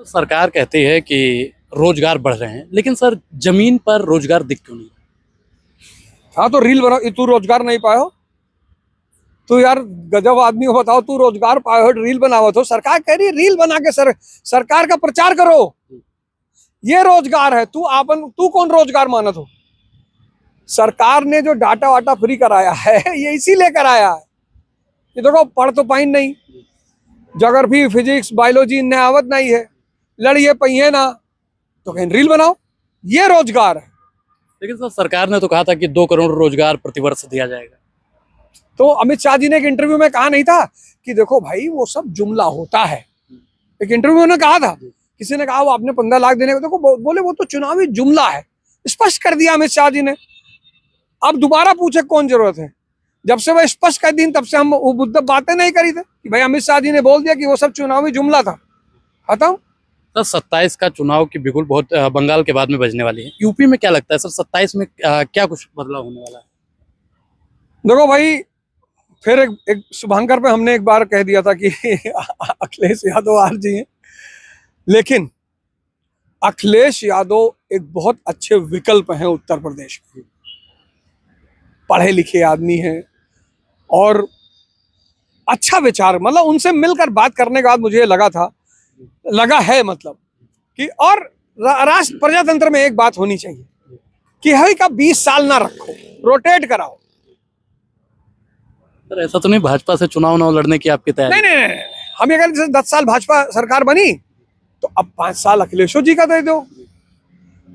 सरकार कहती है कि रोजगार बढ़ रहे हैं, लेकिन सर जमीन पर रोजगार दिख क्यों नहीं रहा? हाँ तो रील बना, तू रोजगार नहीं पाए हो? तू यार गजब आदमी हो, बताओ तू रोजगार पाए हो, रील बनावत हो। सरकार कह रही है रील बना के सरकार का प्रचार करो, ये रोजगार है। तू कौन रोजगार मानत हो? सरकार ने जो डाटा वाटा फ्री कराया है ये इसीलिए कराया है कि देखो पढ़ तो पाइन नहीं, ज्योग्राफी फिजिक्स बायोलॉजी इन्हें आवत नहीं है, लड़िए पहिए ना, तो कहीं रील बनाओ, ये रोजगार है। लेकिन सर सरकार ने तो कहा था कि 2 करोड़ रोजगार प्रतिवर्ष दिया जाएगा। तो अमित शाह जी ने एक इंटरव्यू में कहा नहीं था कि देखो भाई वो सब जुमला होता है? एक इंटरव्यू में कहा था, किसी ने कहा वो आपने 15 लाख देने को, देखो बोले वो तो चुनावी जुमला है, स्पष्ट कर दिया अमित शाह जी ने। अब दोबारा पूछे कौन जरूरत है? जब से वह स्पष्ट कर दी तब से हम बुद्ध बातें नहीं करी थे कि भाई अमित शाह जी ने बोल दिया कि वो सब चुनावी जुमला था, खत्म। सर 27 का चुनाव की बिगुल बहुत बंगाल के बाद में बजने वाली है। यूपी में क्या लगता है सर 27 में क्या कुछ बदलाव होने वाला है? देखो भाई, फिर एक शुभंकर पे हमने एक बार कह दिया था कि अखिलेश यादव आर जी हैं, लेकिन अखिलेश यादव एक बहुत अच्छे विकल्प हैं उत्तर प्रदेश में। पढ़े लिखे आदमी हैं और अच्छा विचार, मतलब उनसे मिलकर बात करने के बाद मुझे लगा है मतलब कि और राष्ट्र प्रजातंत्र में एक बात होनी चाहिए कि हर का 20 साल ना रखो, रोटेट कराओ। सर ऐसा तो नहीं भाजपा से चुनाव न लड़ने की आपकी तैयारी? नहीं, हम अगर जैसे 10 साल भाजपा सरकार बनी तो अब 5 साल अखिलेश जी का दे दो,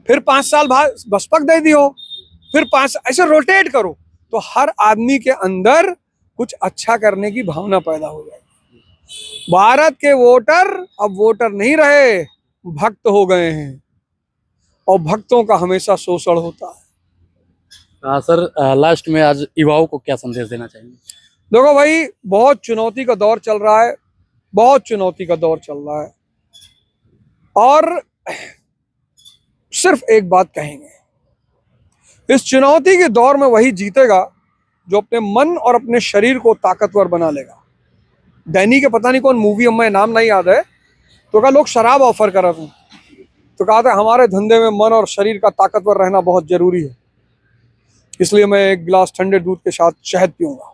फिर 5 साल बसपा दे दियो, फिर 5 ऐसे रोटेट करो, तो हर आदमी के अंदर कुछ अच्छा करने की भावना पैदा हो जाएगी। भारत के वोटर अब वोटर नहीं रहे, भक्त हो गए हैं, और भक्तों का हमेशा शोषण होता है। सर लास्ट में आज युवाओं को क्या संदेश देना चाहेंगे? देखो भाई, बहुत चुनौती का दौर चल रहा है, बहुत चुनौती का दौर चल रहा है, और सिर्फ एक बात कहेंगे, इस चुनौती के दौर में वही जीतेगा जो अपने मन और अपने शरीर को ताकतवर बना लेगा। डैनी के पता नहीं कौन मूवी, हमें नाम नहीं याद है, तो कहा लोग शराब ऑफर कर रहे थे, तो कहा था हमारे धंधे में मन और शरीर का ताकतवर रहना बहुत जरूरी है, इसलिए मैं एक गिलास ठंडे दूध के साथ शहद पीऊंगा।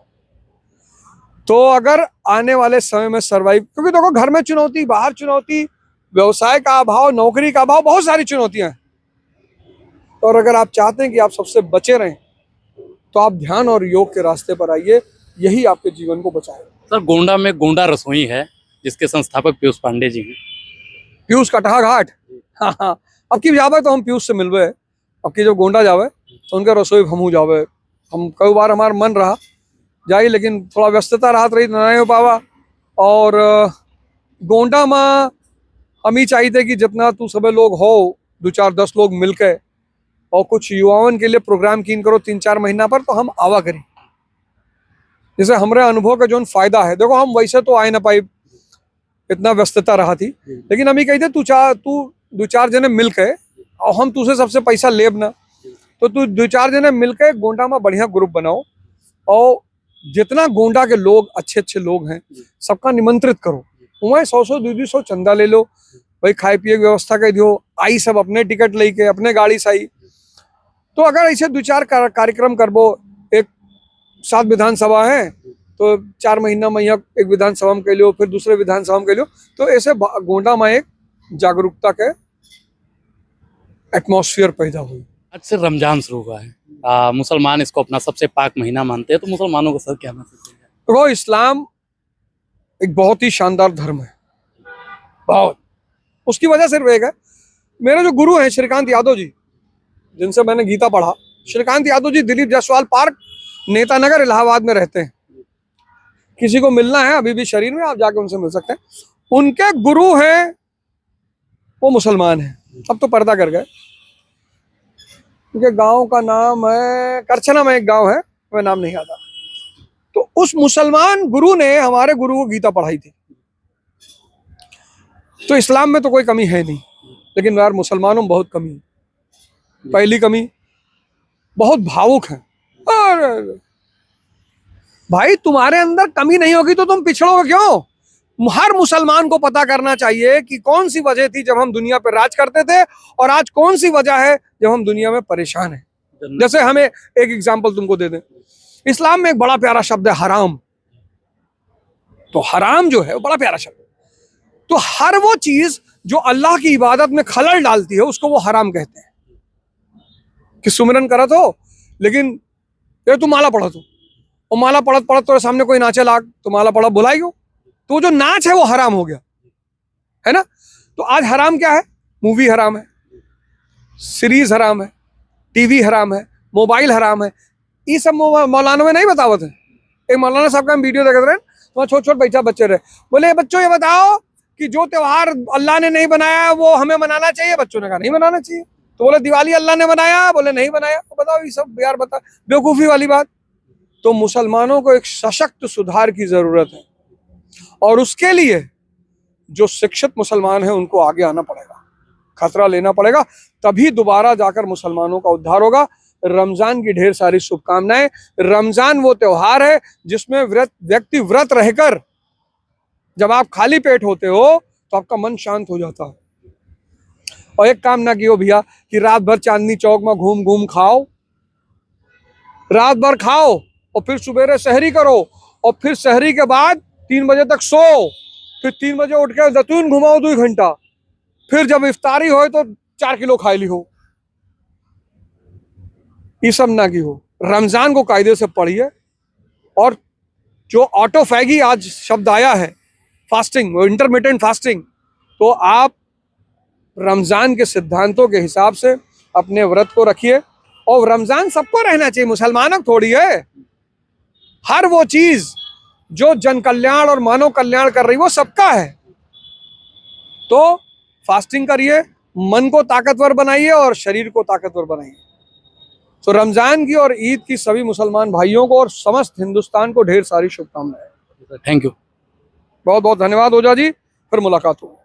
तो अगर आने वाले समय में सर्वाइव, क्योंकि देखो घर में चुनौती, बाहर चुनौती, व्यवसाय का अभाव, नौकरी का अभाव, बहुत सारी चुनौतियां हैं, और अगर आप चाहते हैं कि आप सबसे बचे रहें तो आप ध्यान और योग के रास्ते पर आइए, यही आपके जीवन को बचाएगा। सर गोंडा में गोंडा रसोई है जिसके संस्थापक पीयूष पांडे जी हैं। पीयूष कटहा घाट, हाँ, अब की जावे तो हम पीयूष से मिलवे, अब की जो गोंडा जावे तो उनके रसोई हमू जावे। हम कई बार हमारा मन रहा जाई, लेकिन थोड़ा व्यस्तता राहत रही, नहीं हो पावा। और गोंडा में हम ही चाहते कि जितना तू सब लोग हो, 2-4-10 लोग मिलकर और कुछ युवाओं के लिए प्रोग्राम कीन करो 3-4 महीना पर, तो हम आवा करें। जैसे हमारे अनुभव का जो फायदा है, देखो हम वैसे तो आए ना पाई, इतना व्यस्तता रहा थी, लेकिन हम ही कहते तू 2-4 जने मिलकर, और हम तुझसे सबसे पैसा लेब ना, तो तू 2-4 जने मिलकर गोंडा में बढ़िया ग्रुप बनाओ, और जितना गोंडा के लोग अच्छे लोग हैं सबका निमंत्रित करो, वहीं 100 200 चंदा ले लो भाई, खाए पिए की व्यवस्था कर दियो, आई सब अपने टिकट लेके अपने गाड़ी से आई। तो अगर ऐसे 2-4 कार्यक्रम करबो, एक 7 विधानसभा है तो 4 महीना में एक विधानसभा में कह लो, फिर दूसरे विधानसभा में कह लो, तो ऐसे गोंडा में एक जागरूकता के एटमॉस्फेयर पैदा हुई। आज से रमजान शुरू हुआ है, मुसलमान इसको अपना सबसे पाक महीना मानते हैं, तो मुसलमानों को सर क्या मैसेज देंगे? देखो इस्लाम एक बहुत ही शानदार धर्म है, बहुत। उसकी वजह सिर्फ एक है, मेरे जो गुरु हैं श्रीकांत यादव जी, जिनसे मैंने गीता पढ़ा, श्रीकांत यादव जी दिलीप जायसवाल पार्क, नेता नगर, इलाहाबाद में रहते हैं। किसी को मिलना है अभी भी शरीर में, आप जाके उनसे मिल सकते हैं। उनके गुरु हैं, वो मुसलमान हैं, अब तो पर्दा कर गए। उनके गांव का नाम है करछना में, एक गांव है, वह नाम नहीं आता। तो उस मुसलमान गुरु ने हमारे गुरु को गीता पढ़ाई थी। तो इस्लाम में तो कोई कमी है नहीं, लेकिन यार मुसलमानों में बहुत कमी है। पहली कमी, बहुत भावुक हैं। और भाई तुम्हारे अंदर कमी नहीं होगी तो तुम पिछड़ोगे क्यों? हर मुसलमान को पता करना चाहिए कि कौन सी वजह थी जब हम दुनिया पर राज करते थे और आज कौन सी वजह है जब हम दुनिया में परेशान हैं। जैसे हमें एक एग्जांपल तुमको दे दें, इस्लाम में एक बड़ा प्यारा शब्द है हराम। तो हराम जो है वो बड़ा प्यारा शब्द है। तो हर वो चीज जो अल्लाह की इबादत में खलल डालती है उसको वो हराम कहते हैं। कि सुमिरन करा तो लेकिन ये तू माला पढ़ा तो, और माला पढ़त पढ़त तो सामने कोई नाचे लाग तो माला पढ़ा बुलाई हो, तो जो नाच है वो हराम हो गया, है ना। तो आज हराम क्या है? मूवी हराम है, सीरीज हराम है, टीवी हराम है, मोबाइल हराम है। ये सब मौलाना में नहीं बतावत है। एक मौलाना साहब का हम वीडियो देखते रहे, वहाँ छोटे छोटे बैठा बच्चे रहे, बोले बच्चों ये बताओ कि जो त्योहार अल्लाह ने नहीं बनाया वो हमें मनाना चाहिए। बच्चों ने कहा नहीं मनाना चाहिए। तो बोले दिवाली अल्लाह ने बनाया, बोले नहीं बनाया। तो बताओ ये सब यार बता बेवकूफ़ी वाली बात। तो मुसलमानों को एक सशक्त सुधार की जरूरत है और उसके लिए जो शिक्षित मुसलमान हैं उनको आगे आना पड़ेगा, खतरा लेना पड़ेगा, तभी दोबारा जाकर मुसलमानों का उद्धार होगा। रमजान की ढेर सारी शुभकामनाएं। रमजान वो त्योहार है जिसमें व्यक्ति व्रत रहकर जब आप खाली पेट होते हो तो आपका मन शांत हो जाता है। और एक काम ना कियो भैया कि रात भर चांदनी चौक में घूम घूम खाओ, रात भर खाओ और फिर सुबेरे सहरी करो और फिर सहरी के बाद 3 बजे तक सो, फिर 3 बजे उठ के जैतून घुमाओ 2 घंटा, फिर जब इफ्तारी हो तो 4 किलो खा ली हो। ये सब ना की हो। रमजान को कायदे से पढ़िए। और जो ऑटोफैगी आज शब्द आया है फास्टिंग, वो इंटरमिटेंट फास्टिंग, तो आप रमजान के सिद्धांतों के हिसाब से अपने व्रत को रखिए। और रमजान सबको रहना चाहिए, मुसलमानों को थोड़ी है। हर वो चीज जो जन कल्याण और मानव कल्याण कर रही वो सबका है। तो फास्टिंग करिए, मन को ताकतवर बनाइए और शरीर को ताकतवर बनाइए। तो रमजान की और ईद की सभी मुसलमान भाइयों को और समस्त हिंदुस्तान को ढेर सारी शुभकामनाएं। Thank you. बहुत बहुत धन्यवाद ओझा जी, फिर मुलाकात होगी।